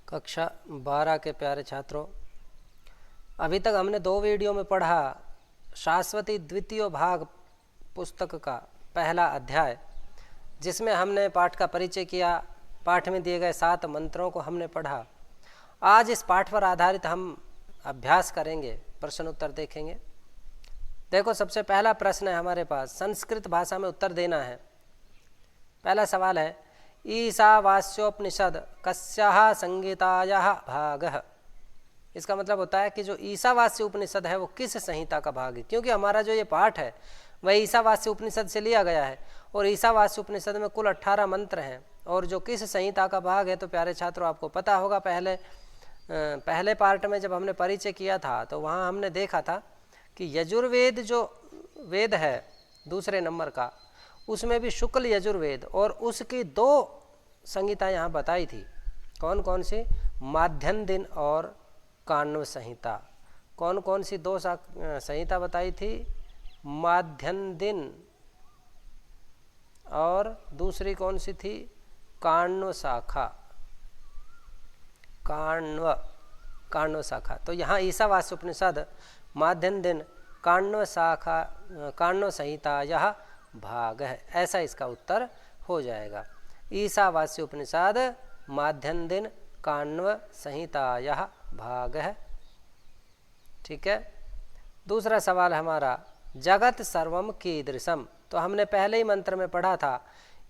कक्षा 12 के प्यारे छात्रों, अभी तक हमने 2 वीडियो में पढ़ा शाश्वती द्वितीय भाग पुस्तक का पहला अध्याय, जिसमें हमने पाठ का परिचय किया। पाठ में दिए गए 7 मंत्रों को हमने पढ़ा। आज इस पाठ पर आधारित हम अभ्यास करेंगे, प्रश्न उत्तर देखेंगे। देखो, सबसे पहला प्रश्न है हमारे पास, संस्कृत भाषा में उत्तर देना है। पहला सवाल है, ईशावास्योपनिषद कस्याः संहितायाः भागः। इसका मतलब होता है कि जो ईशावास्य उपनिषद है वो किस संहिता का भाग है, क्योंकि हमारा जो ये पाठ है वह ईशावास्य उपनिषद से लिया गया है और ईशावास्य उपनिषद में कुल 18 मंत्र हैं। और जो किस संहिता का भाग है तो प्यारे छात्रों आपको पता होगा, पहले पार्ट में जब हमने परिचय किया था तो वहाँ हमने देखा था कि यजुर्वेद जो वेद है दूसरे नंबर का, उसमें भी शुक्ल यजुर्वेद और उसकी 2 संहिता यहाँ बताई थी। कौन कौन सी? माध्यन दिन और काण्व संहिता। कौन कौन सी 2 संहिता बताई थी? माध्यन दिन और दूसरी कौन सी थी? काण्व शाखा। काण्व शाखा। तो यहाँ ईशावास्य उपनिषद माध्यन दिन काण्व शाखा काण्व संहिता यह भाग है, ऐसा इसका उत्तर हो जाएगा। ईशावास्य उपनिषद माध्यन दिन काण्व संहिता यह भाग है। ठीक है। दूसरा सवाल हमारा, जगत सर्वम कीदृशम। तो हमने पहले ही मंत्र में पढ़ा था,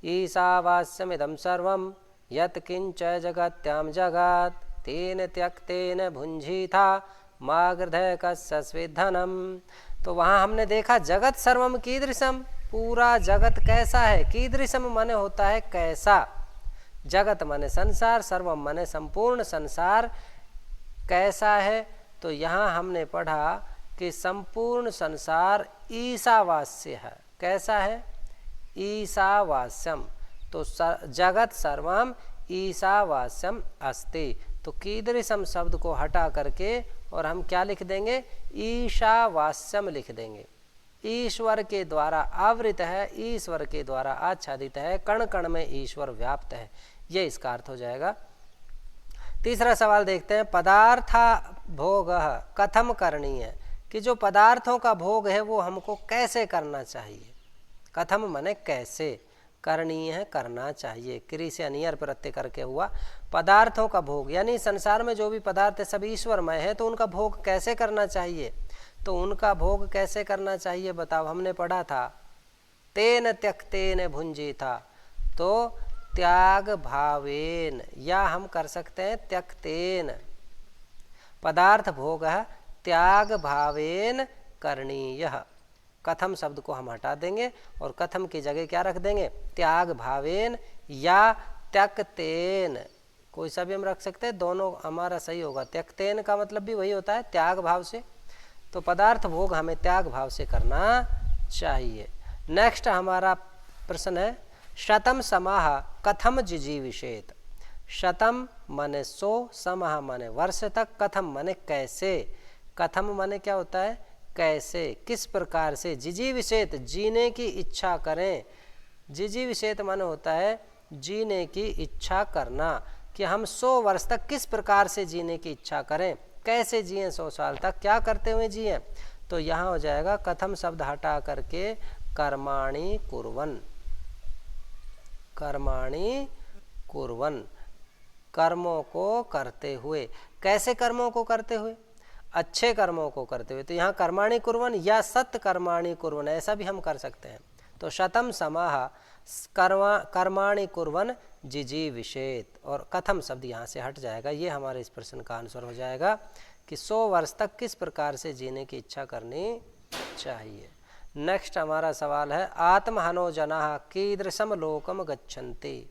ईशावास्यमिदं सर्वम यत् किंच जगत्याम जगत् तेन त्यक्तेन भुंजीथा मा गृधः कस्य स्वेद्धनम। तो वहाँ हमने देखा जगत सर्वम कीदृशम, पूरा जगत कैसा है। कीदृशम माने होता है कैसा। जगत माने संसार, सर्वम माने संपूर्ण संसार कैसा है। तो यहाँ हमने पढ़ा कि संपूर्ण संसार ईशावास्य है। कैसा है? ईशावास्यम। तो जगत सर्वम ईशावास्यम अस्ति। तो कीदृशम शब्द को हटा करके और हम क्या लिख देंगे? ईशावास्यम लिख देंगे। ईश्वर के द्वारा आवृत है, ईश्वर के द्वारा आच्छादित है, कण कण में ईश्वर व्याप्त है, ये इसका अर्थ हो जाएगा। तीसरा सवाल देखते हैं, पदार्था भोग कथम करणीय। कि जो पदार्थों का भोग है वो हमको कैसे करना चाहिए। कथम माने कैसे, करणीय है करना चाहिए, क्रि से अनियर प्रत्यय करके हुआ। पदार्थों का भोग यानी संसार में जो भी पदार्थ है सब ईश्वरमय है, तो उनका भोग कैसे करना चाहिए। तो उनका भोग कैसे करना चाहिए बताओ। हमने पढ़ा था, तेन त्यक्तेन भुंजीथा। तो त्याग भावेन, या हम कर सकते हैं त्यक्तेन। पदार्थ भोग त्याग भावेन करणीय। कथम शब्द को हम हटा देंगे और कथम की जगह क्या रख देंगे? त्याग भावेन या त्यक्तेन, कोई सा भी हम रख सकते हैं, दोनों हमारा सही होगा। त्यक्तेन का मतलब भी वही होता है, त्याग भाव से। तो पदार्थ भोग हमें त्याग भाव से करना चाहिए। नेक्स्ट हमारा प्रश्न है, शतम समाह कथम जिजीविषेत। शतम माने 100, समाह माने वर्ष तक, कथम माने कैसे। कथम माने क्या होता है? कैसे, किस प्रकार से। जिजीविषेत जीने की इच्छा करें। जिजीविषेत माने होता है जीने की इच्छा करना, कि हम 100 वर्ष तक किस प्रकार से जीने की इच्छा करें, कैसे जिए 100 साल तक, क्या करते हुए जिए। तो यहाँ हो जाएगा कथम शब्द हटा करके कर्माणि कुर्वन्। कर्माणि कुर्वन्, कर्मों को करते हुए। कैसे कर्मों को करते हुए? अच्छे कर्मों को करते हुए। तो यहाँ कर्माणि कुर्वन् या सत्य कर्माणि कुर्वन्, ऐसा भी हम कर सकते हैं। तो शतम समाह कर्माणि कुर्वन् जिजीविषेत, और कथम शब्द यहाँ से हट जाएगा। ये हमारे इस प्रश्न का आंसर हो जाएगा कि 100 वर्ष तक किस प्रकार से जीने की इच्छा करनी चाहिए। नेक्स्ट हमारा सवाल है, आत्महनो जनाः कीदृशम लोकम गच्छन्ति।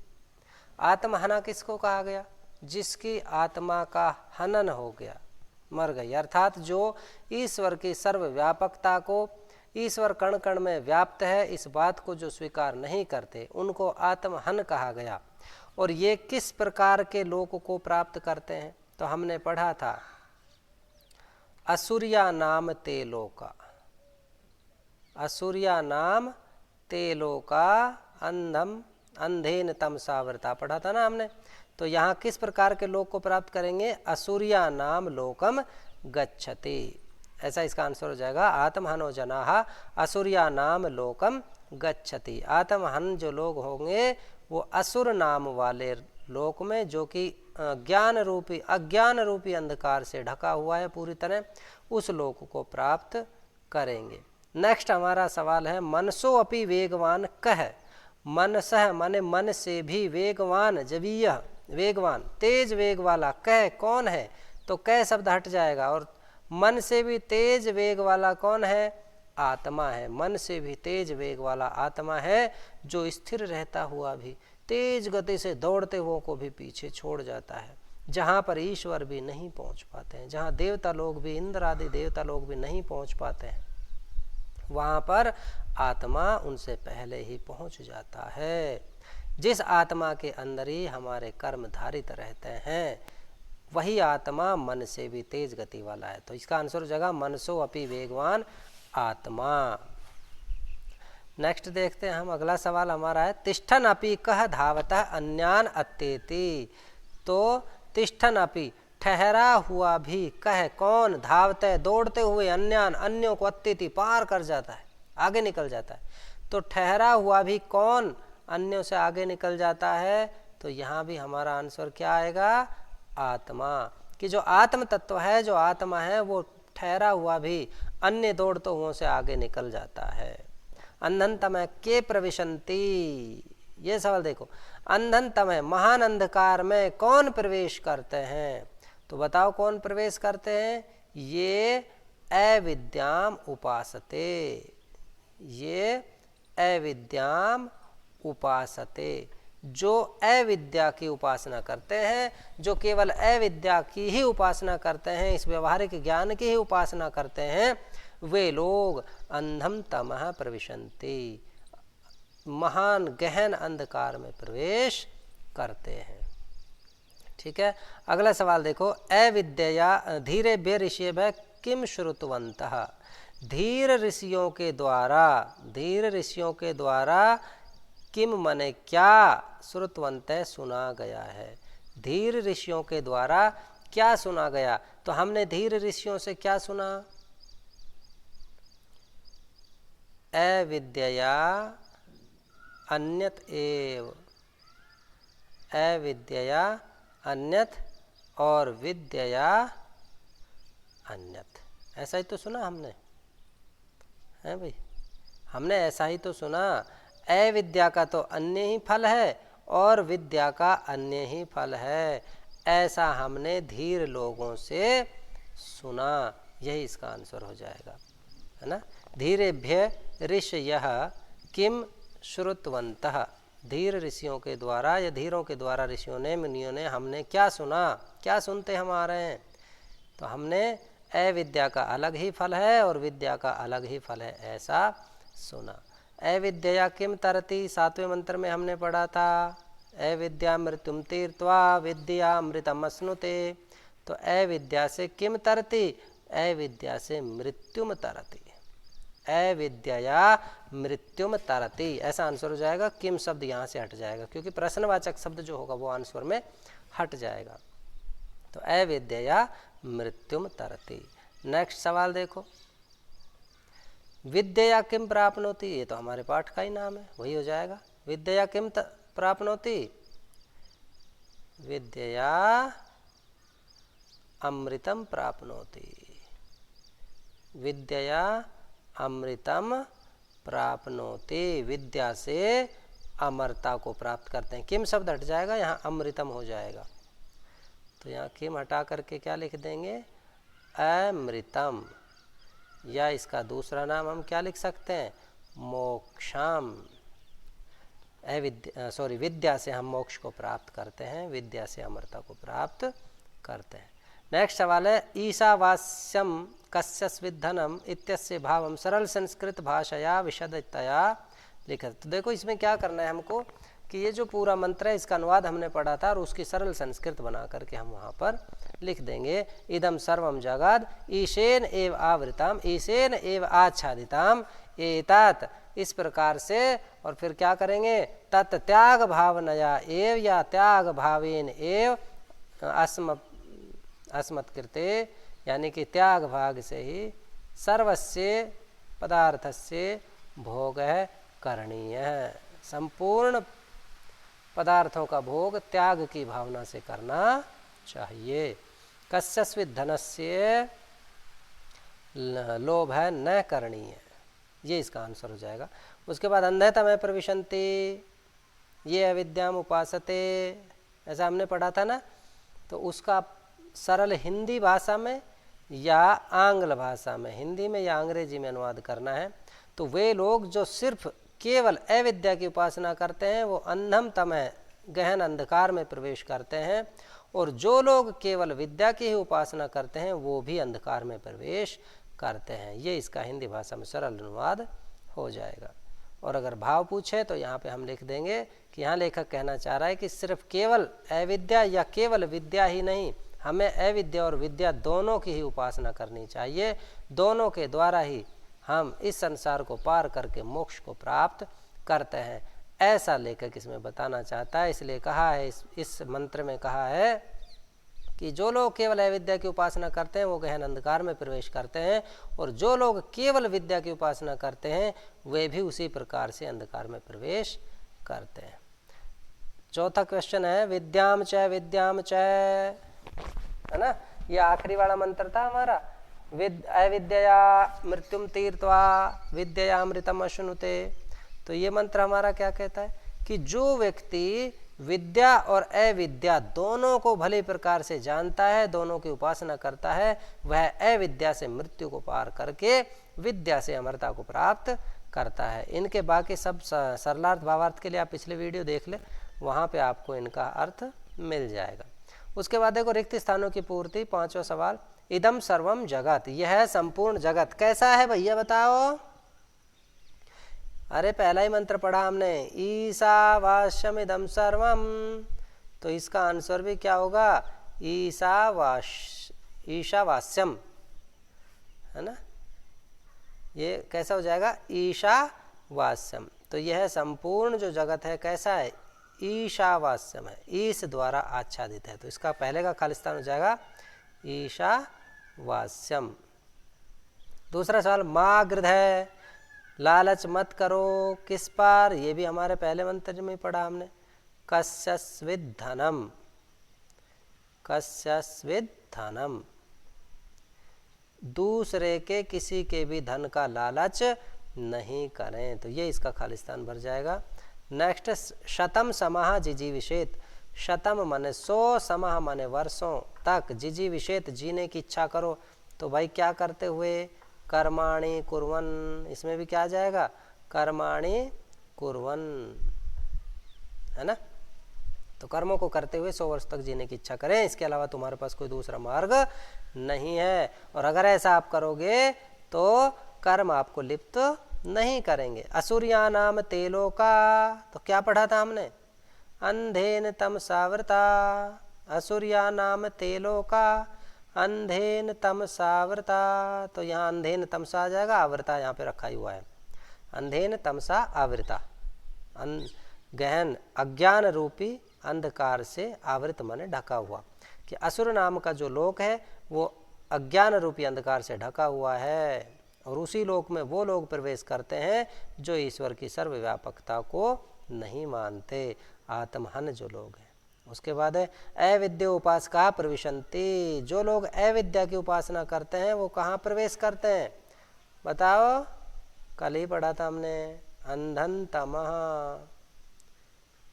आत्महना किसको कहा गया? जिसकी आत्मा का हनन हो गया, मर गई। अर्थात जो ईश्वर की सर्वव्यापकता को, ईश्वर कण कण में व्याप्त है, इस बात को जो स्वीकार नहीं करते, उनको आत्महन कहा गया। और ये किस प्रकार के लोक को प्राप्त करते हैं? तो हमने पढ़ा था, असुरिया नाम ते लोका। असुरिया नाम ते लोका अंधेन तमसा वृता, पढ़ा था ना हमने। तो यहाँ किस प्रकार के लोक को प्राप्त करेंगे? असुरिया नाम लोकम गच्छति, ऐसा इसका आंसर हो जाएगा। आत्महनो जनाः असुरिया नाम लोकम गच्छति। आत्महन जो लोग होंगे वो असुर नाम वाले लोक में, जो कि अज्ञान रूपी अंधकार से ढका हुआ है पूरी तरह, उस लोक को प्राप्त करेंगे। नेक्स्ट हमारा सवाल है मनसो अपि वेगवान कह। मनसः माने मन से भी, वेगवान जवीय वेगवान तेज वेग वाला, कह कौन है? तो कह शब्द हट जाएगा, और मन से भी तेज वेग वाला कौन है? आत्मा है। मन से भी तेज वेग वाला आत्मा है, जो स्थिर रहता हुआ भी तेज गति से दौड़ते हुए को भी पीछे छोड़ जाता है। जहाँ पर ईश्वर भी नहीं पहुँच पाते हैं, जहाँ देवता लोग भी, इंद्र आदि देवता लोग भी नहीं पहुँच पाते हैं, वहाँ पर आत्मा उनसे पहले ही पहुँच जाता है। जिस आत्मा के अंदर ही हमारे कर्म धारित रहते हैं, वही आत्मा मन से भी तेज गति वाला है। तो इसका आंसर हो जाएगा मनसो अपि वेगवान आत्मा। नेक्स्ट देखते हैं हम, अगला सवाल हमारा है तिष्ठन अपि कह धावतः अन्यान अत्येति। तो तिष्ठन अपि ठहरा हुआ भी, कह कौन? धावते दौड़ते हुए, अन्यान अन्यों को, अत्येति पार कर जाता है, आगे निकल जाता है। तो ठहरा हुआ भी कौन अन्यों से आगे निकल जाता है? तो यहाँ भी हमारा आंसर क्या आएगा? आत्मा। कि जो आत्म तत्व है, जो आत्मा है, वो ठहरा हुआ भी अन्य दौड़ते हुओं से आगे निकल जाता है। अंधनतमः के प्रविशन्ति, ये सवाल देखो, अंधनतमः महान अंधकार में कौन प्रवेश करते हैं? तो बताओ कौन प्रवेश करते हैं? ये अविद्याम उपासते, ये अविद्याम उपासते, जो अविद्या की उपासना करते हैं, जो केवल अविद्या की ही उपासना करते हैं, इस व्यवहारिक ज्ञान की ही उपासना करते हैं, वे लोग अंधम तमः प्रविशन्ति, महान गहन अंधकार में प्रवेश करते हैं। ठीक है, अगला सवाल देखो, अविद्या धीरे बे ऋषिभ्यः किम श्रुतवन्तः। धीर ऋषियों के द्वारा किम मने क्या, श्रुतवंत सुना गया है। धीर ऋषियों के द्वारा क्या सुना गया? तो हमने धीर ऋषियों से क्या सुना? अविद्या अन्यत एव, अविद्या अन्यत और विद्या अन्यत, ऐसा ही तो सुना हमने, है भाई? हमने ऐसा ही तो सुना। अविद्या का तो अन्य ही फल है और विद्या का अन्य ही फल है, ऐसा हमने धीर लोगों से सुना। यही इसका आंसर हो जाएगा, है ना। धीरेभ्य ऋषयः किम श्रुतवन्तः। धीर ऋषियों के द्वारा या धीरों के द्वारा ऋषियों ने, मुनियों ने, हमने क्या सुना? क्या सुनते हम आ रहे हैं? तो हमने अविद्या का अलग ही फल है और विद्या का अलग ही फल है, ऐसा सुना। अविद्या किम तरति, 7वें मंत्र में हमने पढ़ा था, अविद्या मृत्युम तीर्त्वा विद्या अमृतमश्नुते। तो अविद्या से किम तरति, अविद्या से मृत्युम तरति, अविद्या मृत्युम तरति, ऐसा आंसर हो जाएगा। किम शब्द यहाँ से हट जाएगा, क्योंकि प्रश्नवाचक शब्द जो होगा वो आंसर में हट जाएगा। तो अविद्या मृत्युम तरति। नेक्स्ट सवाल देखो, विद्या किम प्राप्नोति, ये तो हमारे पाठ का ही नाम है, वही हो जाएगा। विद्या किम प्राप्नोति, विद्या अमृतम प्राप्नोति, विद्या अमृतम प्राप्नोति, विद्या से अमरता को प्राप्त करते हैं। किम शब्द हट जाएगा, यहाँ अमृतम हो जाएगा। तो यहाँ किम हटा करके क्या लिख देंगे, अमृतम, या इसका दूसरा नाम हम क्या लिख सकते हैं, मोक्षम। विद्या से हम मोक्ष को प्राप्त करते हैं, विद्या से अमरता को प्राप्त करते हैं। नेक्स्ट सवाल है, ईशावास्यम कस्यस्विद्धनम इत्यस्य भावम सरल संस्कृत भाषया विशदतया लिखत। तो देखो इसमें क्या करना है हमको, कि ये जो पूरा मंत्र है इसका अनुवाद हमने पढ़ा था और उसकी सरल संस्कृत बना करके हम वहाँ पर लिख देंगे। इदम सर्वम जगद ईशेन एव आवृताम ईशेन एव आच्छादिताम एतात, इस प्रकार से। और फिर क्या करेंगे, तत् त्याग भावनया एव या त्याग भावेन एव अस्मत्कृते, यानी कि त्याग भाग से ही सर्वस्य पदार्थस्य भोग करणीय है। संपूर्ण पदार्थों का भोग त्याग की भावना से करना चाहिए। कस्यस्वित् धनस्य लोभ है न करणीय, ये इसका आंसर हो जाएगा। उसके बाद अंधतमः प्रविशन्ति ये अविद्याम उपासते, ऐसा हमने पढ़ा था ना। तो उसका सरल हिंदी भाषा में या आंग्ल भाषा में, हिंदी में या अंग्रेजी में अनुवाद करना है। तो वे लोग जो सिर्फ केवल अविद्या की उपासना करते हैं वो अंधम तमः गहन अंधकार में प्रवेश करते हैं, और जो लोग केवल विद्या की ही उपासना करते हैं वो भी अंधकार में प्रवेश करते हैं। ये इसका हिंदी भाषा में सरल अनुवाद हो जाएगा। और अगर भाव पूछे तो यहाँ पे हम लिख देंगे कि यहाँ लेखक कहना चाह रहा है कि सिर्फ केवल अविद्या या केवल विद्या ही नहीं, हमें अविद्या और विद्या दोनों की ही उपासना करनी चाहिए। दोनों के द्वारा ही हम इस संसार को पार करके मोक्ष को प्राप्त करते हैं, ऐसा लेखक इसमें बताना चाहता है। इसलिए कहा है, इस मंत्र में कहा है कि जो लोग केवल अविद्या की उपासना करते हैं वो गहन अंधकार में प्रवेश करते हैं, और जो लोग केवल विद्या की उपासना करते हैं वे भी उसी प्रकार से अंधकार में प्रवेश करते हैं। चौथा क्वेश्चन है विद्याम च है ना, ये आखिरी वाला मंत्र था हमारा। अविद्या मृत्युम तीर्त्वा विद्या अमृतम अश्नुते। तो ये मंत्र हमारा क्या कहता है कि जो व्यक्ति विद्या और अविद्या दोनों को भली प्रकार से जानता है, दोनों की उपासना करता है, वह अविद्या से मृत्यु को पार करके विद्या से अमरता को प्राप्त करता है। इनके बाकी सब सरलार्थ भावार्थ के लिए आप पिछले वीडियो देख ले, वहाँ पे आपको इनका अर्थ मिल जाएगा। उसके बाद देखो रिक्त स्थानों की पूर्ति, पांचवा सवाल। इदम सर्वम जगत, यह संपूर्ण जगत कैसा है भैया बताओ। अरे पहला ही मंत्र पढ़ा हमने, ईशावास्यम इदम सर्वम। तो इसका आंसर भी क्या होगा, ईशावास्यम, है ना। ये कैसा हो जाएगा, ईशावास्यम। तो यह संपूर्ण जो जगत है कैसा है, ईशावास्यम है, ईश द्वारा आच्छादित है। तो इसका पहले का खालिस्तान हो जाएगा ईशावास्यम। दूसरा सवाल, माँ गृध है, लालच मत करो किस पर, ये भी हमारे पहले मंत्र में पढ़ा हमने। कस्यस्विद धनम, कस्यस्विद धनम, दूसरे के किसी के भी धन का लालच नहीं करें। तो ये इसका खालिस्तान भर जाएगा। नेक्स्ट, शतम समाह जिजीविषेत। शतम माने 100, समाह माने वर्षों तक, जिजीविषेत जीने की इच्छा करो। तो भाई क्या करते हुए, कर्माणि कुर्वन्, इसमें भी क्या आ जाएगा, कर्माणि कुर्वन्, है ना। तो कर्मों को करते हुए 100 वर्ष तक जीने की इच्छा करें, इसके अलावा तुम्हारे पास कोई दूसरा मार्ग नहीं है। और अगर ऐसा आप करोगे तो कर्म आपको लिप्त नहीं करेंगे। असुरिया नाम तेलो का, तो क्या पढ़ा था हमने, अंधेन तमसावृता, असुरिया नाम तेलो का, अंधेन तमसावृता। तो यहाँ अंधेन तमसा आ जाएगा, आवृता यहाँ पे रखा ही हुआ है, अंधेन तमसा आवृता, गहन अज्ञान रूपी अंधकार से आवृत माने ढका हुआ। कि असुर नाम का जो लोक है वो अज्ञान रूपी अंधकार से ढका हुआ है, और उसी लोक में वो लोग प्रवेश करते हैं जो ईश्वर की सर्वव्यापकता को नहीं मानते, आत्महन जो लोग हैं। उसके बाद है अविद्या उपासका प्रविशन्ति, जो लोग अविद्या की उपासना करते हैं वो कहाँ प्रवेश करते हैं बताओ, कल ही पढ़ा था हमने, अंधन तमः,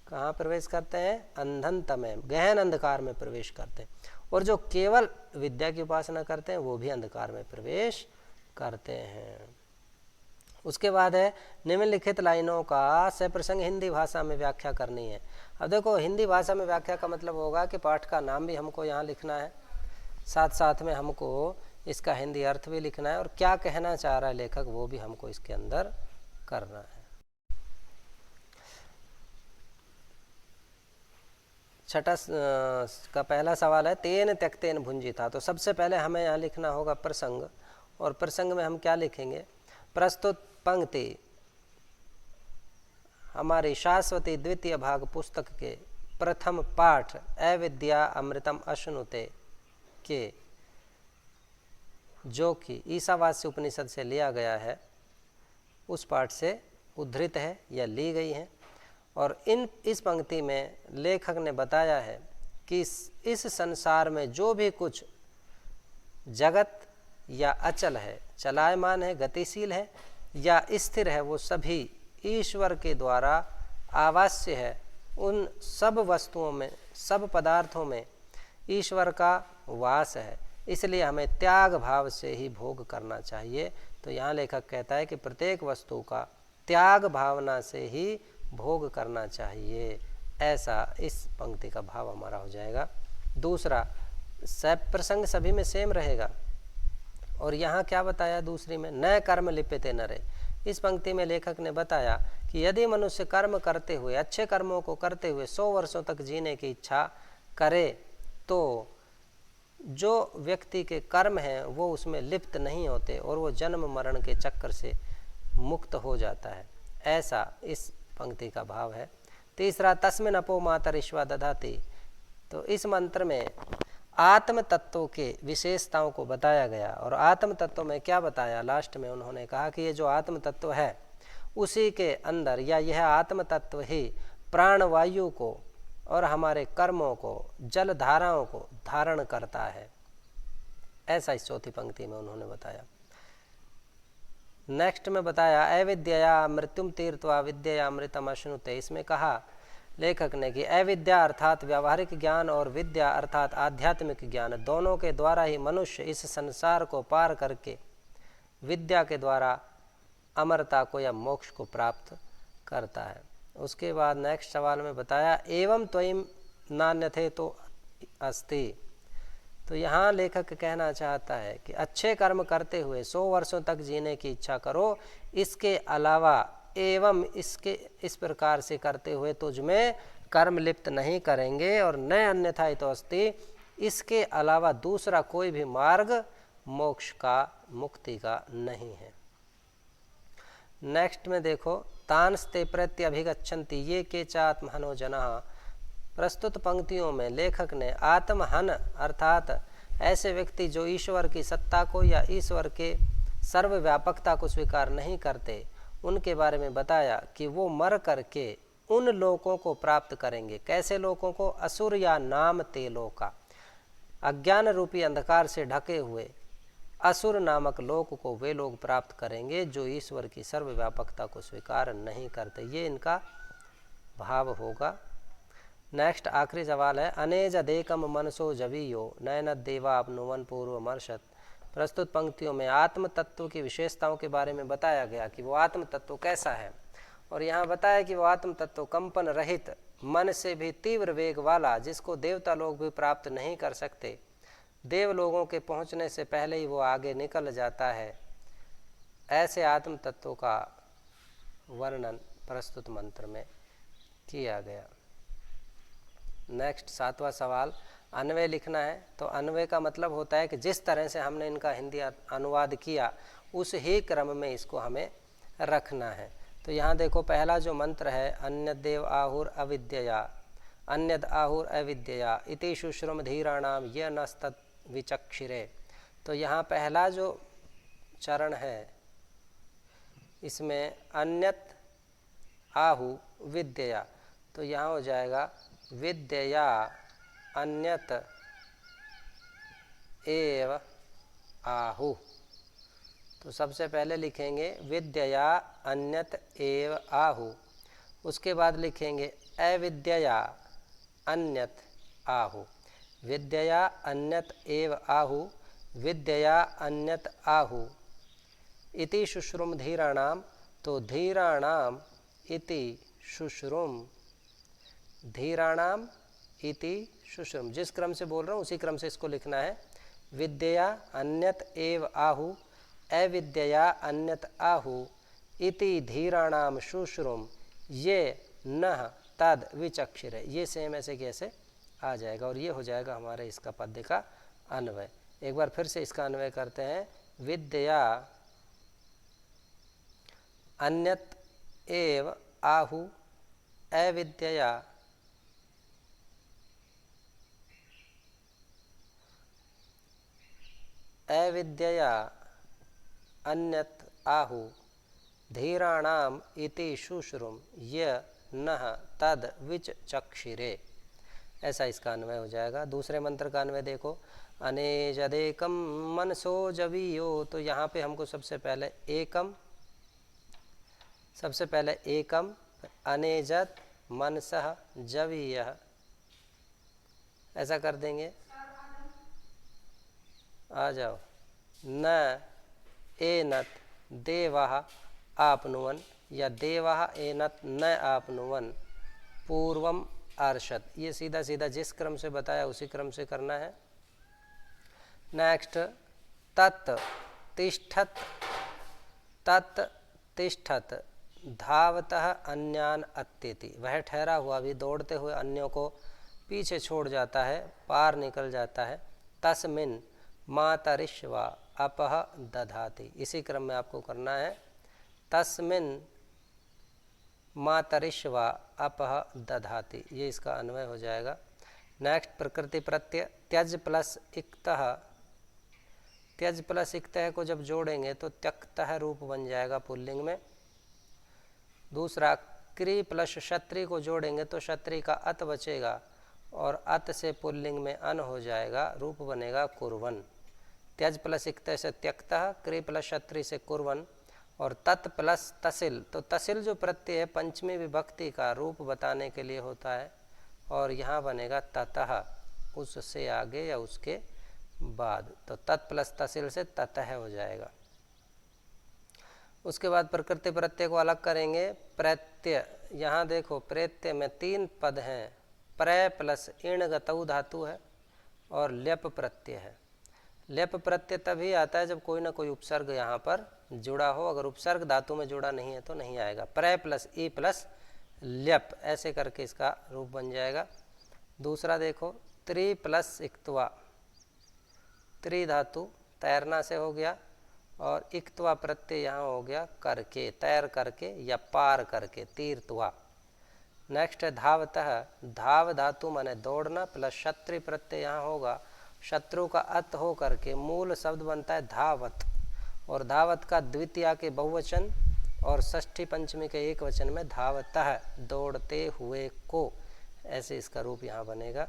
कहाँ प्रवेश करते हैं, अंधन तमः, गहन अंधकार में प्रवेश करते हैं। और जो केवल विद्या की उपासना करते हैं वो भी अंधकार में प्रवेश करते हैं। उसके बाद है निम्नलिखित लाइनों का सप्रसंग हिंदी भाषा में व्याख्या करनी है। अब देखो हिंदी भाषा में व्याख्या का मतलब होगा कि पाठ का नाम भी हमको यहाँ लिखना है, साथ साथ में हमको इसका हिंदी अर्थ भी लिखना है, और क्या कहना चाह रहा है लेखक वो भी हमको इसके अंदर करना है। छठा का पहला सवाल है तेन त्यक्तेन भुंजिता। तो सबसे पहले हमें यहाँ लिखना होगा प्रसंग, और प्रसंग में हम क्या लिखेंगे, प्रस्तुत पंक्ति हमारी शाश्वती द्वितीय भाग पुस्तक के प्रथम पाठ अविद्या अमृतम अश्नुते के, जो कि ईशावास्य उपनिषद से लिया गया है, उस पाठ से उद्धृत है या ली गई है। और इस पंक्ति में लेखक ने बताया है कि इस संसार में जो भी कुछ जगत या अचल है, चलायमान है, गतिशील है या स्थिर है, वो सभी ईश्वर के द्वारा आवास्य है। उन सब वस्तुओं में, सब पदार्थों में ईश्वर का वास है, इसलिए हमें त्याग भाव से ही भोग करना चाहिए। तो यहाँ लेखक कहता है कि प्रत्येक वस्तु का त्याग भावना से ही भोग करना चाहिए। ऐसा इस पंक्ति का भाव हमारा हो जाएगा। दूसरा, सब प्रसंग सभी में सेम रहेगा। और यहाँ क्या बताया दूसरी में, न कर्म लिप्यते नरे। इस पंक्ति में लेखक ने बताया कि यदि मनुष्य कर्म करते हुए, अच्छे कर्मों को करते हुए 100 वर्षों तक जीने की इच्छा करे, तो जो व्यक्ति के कर्म हैं वो उसमें लिप्त नहीं होते और वो जन्म मरण के चक्कर से मुक्त हो जाता है। ऐसा इस पंक्ति का भाव है। तीसरा, तस्मिन् अपो मातरिश्वा दधाति। तो इस मंत्र में आत्म तत्वों के विशेषताओं को बताया गया। और आत्म तत्व में क्या बताया, लास्ट में उन्होंने कहा कि ये जो आत्म तत्व है उसी के अंदर, या यह आत्म तत्व ही प्राणवायु को और हमारे कर्मों को, जल धाराओं को धारण करता है। ऐसा इस चौथी पंक्ति में उन्होंने बताया। नेक्स्ट में बताया अविद्या मृत्युम तीर्थवा विद्या अमृतम अश्नुते। इसमें कहा लेखक ने कि अविद्या अर्थात व्यावहारिक ज्ञान और विद्या अर्थात आध्यात्मिक ज्ञान, दोनों के द्वारा ही मनुष्य इस संसार को पार करके विद्या के द्वारा अमरता को या मोक्ष को प्राप्त करता है। उसके बाद नेक्स्ट सवाल में बताया एवं त्वयि नान्यथे तो अस्ति। तो यहाँ लेखक कहना चाहता है कि अच्छे कर्म करते हुए 100 वर्षों तक जीने की इच्छा करो, इसके अलावा एवं इसके इस प्रकार से करते हुए तुझमें कर्म लिप्त नहीं करेंगे, और न अन्यथा तो अस्ति, इसके अलावा दूसरा कोई भी मार्ग मोक्ष का, मुक्ति का नहीं है। नेक्स्ट में देखो, तांस्ते प्रत्यभिगच्छन्ति ये के चात्महनो जनः। प्रस्तुत पंक्तियों में लेखक ने आत्महन अर्थात ऐसे व्यक्ति जो ईश्वर की सत्ता को या ईश्वर के सर्वव्यापकता को स्वीकार नहीं करते, उनके बारे में बताया कि वो मर करके उन लोकों को प्राप्त करेंगे। कैसे लोकों को, असुर या नाम ते लोका, अज्ञान रूपी अंधकार से ढके हुए असुर नामक लोक को वे लोग प्राप्त करेंगे जो ईश्वर की सर्वव्यापकता को स्वीकार नहीं करते। ये इनका भाव होगा। नेक्स्ट आखिरी सवाल है अनेज देकम मनसो जवीयो नयन देवा अपनुवन पूर्व मर्षत। प्रस्तुत पंक्तियों में आत्म तत्व की विशेषताओं के बारे में बताया गया कि वो आत्म तत्व कैसा है, और यहाँ बताया कि वो आत्म तत्व कंपन रहित, मन से भी तीव्र वेग वाला, जिसको देवता लोग भी प्राप्त नहीं कर सकते, देव लोगों के पहुँचने से पहले ही वो आगे निकल जाता है। ऐसे आत्म तत्व का वर्णन प्रस्तुत मंत्र में किया गया। नेक्स्ट 7वां सवाल, अन्वय लिखना है। तो अन्वय का मतलब होता है कि जिस तरह से हमने इनका हिंदी अनुवाद किया उस ही क्रम में इसको हमें रखना है। तो यहाँ देखो पहला जो मंत्र है अन्य देव आहुर अविद्यया, अन्यद आहुर अविद्यया इति शुश्रुम धीराणाम ये नस्तत् विचक्षिरे। तो यहाँ पहला जो चरण है इसमें अन्यत आहु विद्यया, तो यहाँ हो जाएगा विद्यया अन्यत एव आहु। तो सबसे पहले लिखेंगे विद्यया अन्यत एव आहु, उसके बाद लिखेंगे अविद्यया अन्यत आहु, विद्यया अन्यत एव आहु, विद्यया अन्यत आहु इति शुश्रुम धीराणाम। तो धीराणाम इति शुश्रुम, धीराणाम इति शुश्रुम, जिस क्रम से बोल रहा हूँ उसी क्रम से इसको लिखना है। विद्यया अन्यत एव आहु अविद्यया अन्यत आहु इति धीराणाम शुश्रुम ये नह तद विचक्षिर। ये सेम ऐसे कैसे आ जाएगा और ये हो जाएगा हमारे इसका पद्य का अन्वय। एक बार फिर से इसका अन्वय करते हैं। विद्या अन्यत एव आहु अविद्यया अन्यत आहु धीराणाम इति शुश्रुम य नः तद विच चक्षिरे। ऐसा इसका अन्वय हो जाएगा। दूसरे मंत्र का अन्वय देखो, अनेजदेकम मनसो जवीयो। तो यहाँ पे हमको सबसे पहले एकम अनेजत मनसः जवीयः ऐसा कर देंगे। आ जाओ। न एनत देवः आपनुवन या देवः एनत न आपनुवन पूर्वम अर्षद। ये सीधा सीधा जिस क्रम से बताया उसी क्रम से करना है। नेक्स्ट तत् तिष्ठत धावतः अन्यान अत्यति। वह ठहरा हुआ भी दौड़ते हुए अन्यों को पीछे छोड़ जाता है, पार निकल जाता है। तस्मिन् मातरिश्वा अपह दधाति। इसी क्रम में आपको करना है। तस्मिन् मातरिश्वा अपह दधाति, ये इसका अन्वय हो जाएगा। नेक्स्ट प्रकृति प्रत्यय त्यज प्लस इक्तः। त्यज प्लस इक्तः को जब जोड़ेंगे तो त्यक्तः रूप बन जाएगा पुल्लिंग में। दूसरा क्री प्लस क्षत्रि को जोड़ेंगे तो क्षत्रि का अत बचेगा और अत से पुल्लिंग में अन हो जाएगा, रूप बनेगा कुर्वन। त्यज प्लस इक्तः से त्यक्तः, क्री प्लस क्षत्रि से कुर्वन और तत् प्लस तसिल। तो तसिल जो प्रत्यय है पंचमी विभक्ति का रूप बताने के लिए होता है और यहाँ बनेगा ततः, उससे आगे या उसके बाद। तो तत् प्लस तसिल से ततः हो जाएगा। उसके बाद प्रकृति प्रत्यय को अलग करेंगे। प्रत्यय, यहाँ देखो प्रत्यय में 3 पद हैं। प्र प्लस इण गतौ धातु है और ल्यप प्रत्यय है। ल्यप प्रत्यय तभी आता है जब कोई ना कोई उपसर्ग यहाँ पर जुड़ा हो। अगर उपसर्ग धातु में जुड़ा नहीं है तो नहीं आएगा। प्र प्लस ई प्लस ल्यप ऐसे करके इसका रूप बन जाएगा। दूसरा देखो त्रि प्लस इक्त्वा। त्रि धातु तैरना से हो गया और इक्त्वा प्रत्यय यहाँ हो गया करके, तैर करके या पार करके, तीर्थवा। नेक्स्ट है धावतः। धाव धातु माने दौड़ना प्लस क्षत्रि प्रत्यय यहाँ होगा। शत्रु का अत हो करके मूल शब्द बनता है धावत और धावत का द्वितीया के बहुवचन और षष्ठी पंचमी के एक वचन में धावतः, दौड़ते हुए को, ऐसे इसका रूप यहाँ बनेगा।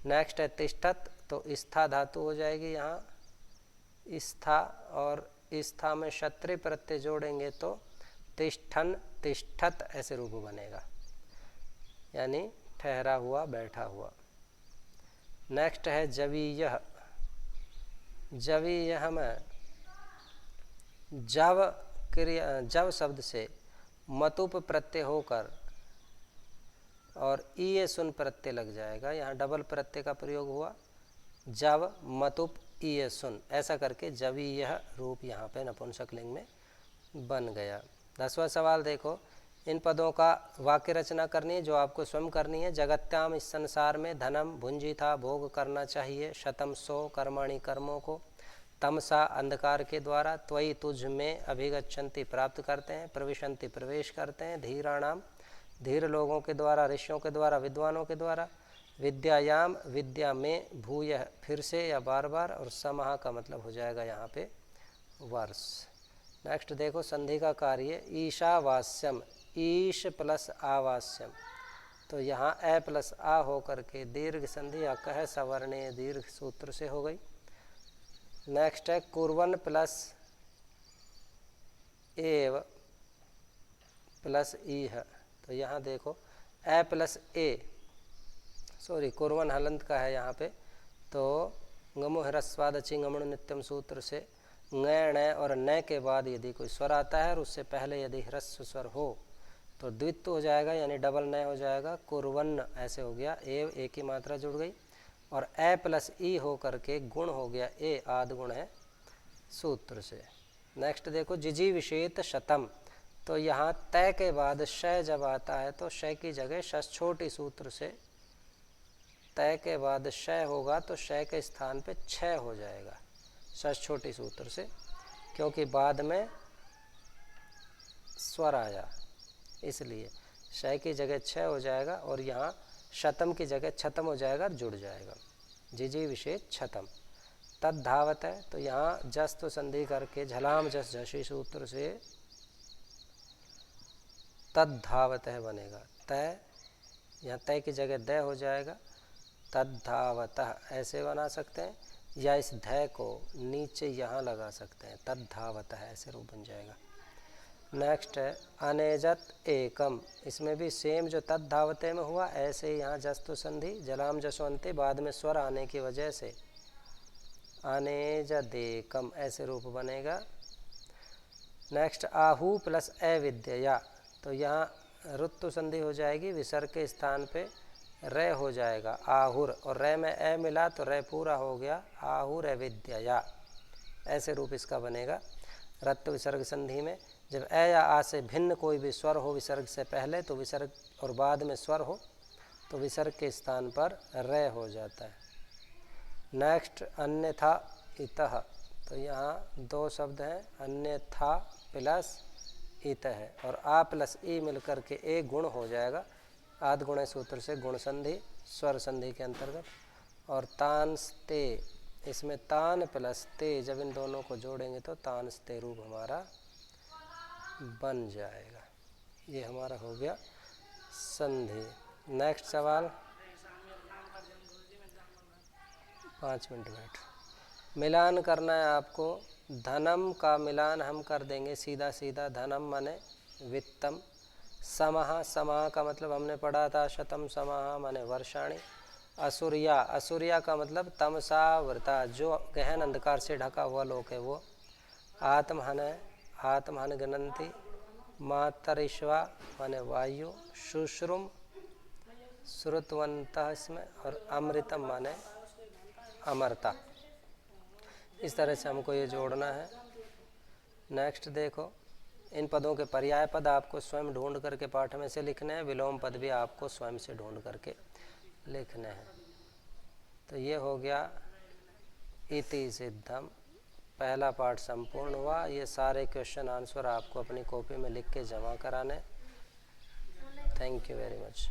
नेक्स्ट है तिष्ठत। तो स्था धातु हो जाएगी यहाँ स्था और स्था में क्षत्रि प्रत्यय जोड़ेंगे तो तिष्ठन तिष्ठत ऐसे रूप बनेगा, यानी ठहरा हुआ, बैठा हुआ। नेक्स्ट है जवीयः। जवीयः में जव शब्द से मतुप प्रत्यय होकर और ईए सुन प्रत्यय लग जाएगा। यहाँ डबल प्रत्यय का प्रयोग हुआ। जव मतुप ईए सुन ऐसा करके जवीयः रूप यहाँ पे नपुंसकलिंग में बन गया। 10वां सवाल देखो। इन पदों का वाक्य रचना करनी है जो आपको स्वयं करनी है। जगत्याम, इस संसार में, धनम भुंजिथा, भोग करना चाहिए, शतम 100 कर्माणि कर्मों को, तमसा अंधकार के द्वारा, त्वयि तुझ में, अभिगच्छन्ति प्राप्त करते हैं, प्रविशन्ति प्रवेश करते हैं, धीराणाम धीर लोगों के द्वारा, ऋषियों के द्वारा, विद्वानों के द्वारा, विद्यायाम विद्या में, भूयः फिर से या बार बार, और समः का मतलब हो जाएगा यहाँ पे वर्ष। नेक्स्ट देखो संधि का कार्य ईशावास्यम, ईश प्लस आवास्यम। तो यहाँ ए प्लस आ हो करके दीर्घ संधि अकह सवर्णीय दीर्घ सूत्र से हो गई। नेक्स्ट है कुर्वन प्लस एव प्लस ईह। तो यहाँ देखो ए प्लस ए, सॉरी कुर्वन हलंत का है यहाँ पे। तो गमो ह्रस्वाद चिंगमण नित्यम सूत्र से न और न के बाद यदि कोई स्वर आता है और उससे पहले यदि ह्रस्व स्वर हो तो द्वित्व हो जाएगा, यानी डबल न हो जाएगा। कुर्वन ऐसे हो गया, एव एक ही मात्रा जुड़ गई और ए प्लस ई हो करके गुण हो गया, ए आद गुण है सूत्र से। नेक्स्ट देखो जिजी विषेत शतम। तो यहाँ तय के बाद श जब आता है तो श की जगह ष छोटी सूत्र से, तय के बाद श होगा तो श के स्थान पे 6 हो जाएगा ष छोटी सूत्र से, क्योंकि बाद में स्वर आया, इसलिए शय की जगह क्षय हो जाएगा और यहाँ शतम की जगह छतम हो जाएगा, जुड़ जाएगा। जिजी विशेष छतम। तद धावत है तो यहाँ जस तो संधि करके झलाम जस झसी सूत्र से तद धावत है बनेगा। तय, यहाँ तय की जगह दय हो जाएगा, तद धावत ऐसे बना सकते हैं, या इस धय को नीचे यहाँ लगा सकते हैं, तद धावत है ऐसे रूप बन जाएगा। नेक्स्ट है अनेजत एकम, इसमें भी सेम जो तद धावते में हुआ ऐसे ही यहाँ जस्तु संधि जलाम जसवंते बाद में स्वर आने की वजह से अनेजदेकम ऐसे रूप बनेगा। नेक्स्ट आहू प्लस अविद्या, तो यहाँ रुत्तु संधि हो जाएगी, विसर्ग के स्थान पे रे हो जाएगा आहुर, और रे में ए मिला तो रे पूरा हो गया आहुर अविद्या, ऐसे रूप इसका बनेगा। रत्त विसर्ग संधि में जब ए या आ से भिन्न कोई भी स्वर हो विसर्ग से पहले तो विसर्ग और बाद में स्वर हो तो विसर्ग के स्थान पर रे हो जाता है। नेक्स्ट अन्यथा इतः, तो यहाँ दो शब्द हैं, अन्यथा प्लस इत है, और आ प्लस ई मिलकर के एक गुण हो जाएगा, आद गुण सूत्र से गुण संधि स्वर संधि के अंतर्गत। और तानस्ते, इसमें तान प्लस ते, जब इन दोनों को जोड़ेंगे तो तानस्ते रूप हमारा बन जाएगा। ये हमारा हो गया संधि। नेक्स्ट सवाल, 5 मिनट बैठ। मिलान करना है आपको, धनम का मिलान हम कर देंगे सीधा सीधा, धनम माने वित्तम, समः, समः का मतलब हमने पढ़ा था शतम समः माने वर्षाणी, असुरिया, असुरिया का मतलब तमसा वृता, जो गहन अंधकार से ढका हुआ लोक है वो, आत्महन है, आत्महन गणंती, मातरिश्वा माने वायु, शुश्रुम श्रुतवंत इसमें, और अमृतम माने अमरता। इस तरह से हमको ये जोड़ना है। नेक्स्ट देखो, इन पदों के पर्याय पद आपको स्वयं ढूंढ करके पाठ में से लिखने हैं, विलोम पद भी आपको स्वयं से ढूंढ करके लिखने हैं। तो ये हो गया इति सिद्धम, पहला पाठ संपूर्ण हुआ। ये सारे क्वेश्चन आंसर आपको अपनी कॉपी में लिख के जमा कराने। Thank you very much.